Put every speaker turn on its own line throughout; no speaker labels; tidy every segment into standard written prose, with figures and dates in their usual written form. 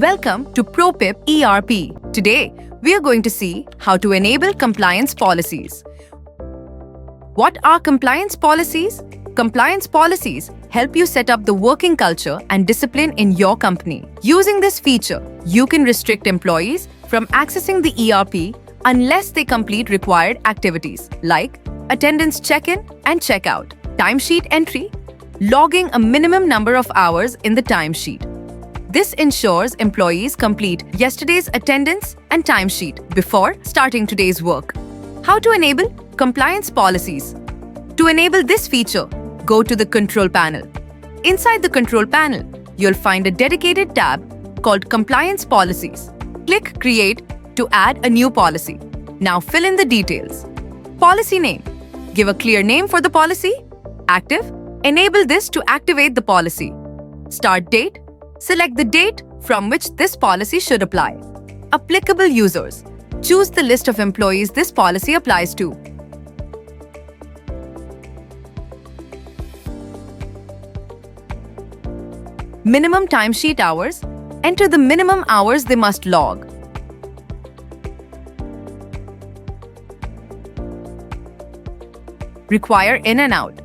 Welcome to ProPIP ERP. Today, we are going to see how to enable compliance policies. What are compliance policies? Compliance policies help you set up the working culture and discipline in your company. Using this feature, you can restrict employees from accessing the ERP unless they complete required activities like attendance check-in and check-out, timesheet entry, logging a minimum number of hours in the timesheet. This ensures employees complete yesterday's attendance and timesheet before starting today's work. How to enable compliance policies? To enable this feature, go to the Control panel. Inside the Control panel, you'll find a dedicated tab called Compliance Policies. Click Create to add a new policy. Now fill in the details. Policy name. Give a clear name for the policy. Active. Enable this to activate the policy. Start date. Select the date from which this policy should apply. Applicable users. Choose the list of employees this policy applies to. Minimum timesheet hours. Enter the minimum hours they must log. Require in and out.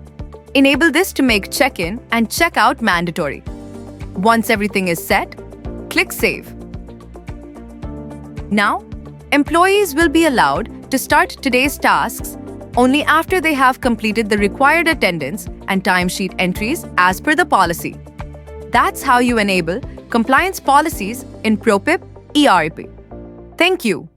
Enable this to make check-in and check-out mandatory. Once everything is set, click Save. Now, employees will be allowed to start today's tasks only after they have completed the required attendance and timesheet entries as per the policy. That's how you enable compliance policies in ProPIP ERP. Thank you.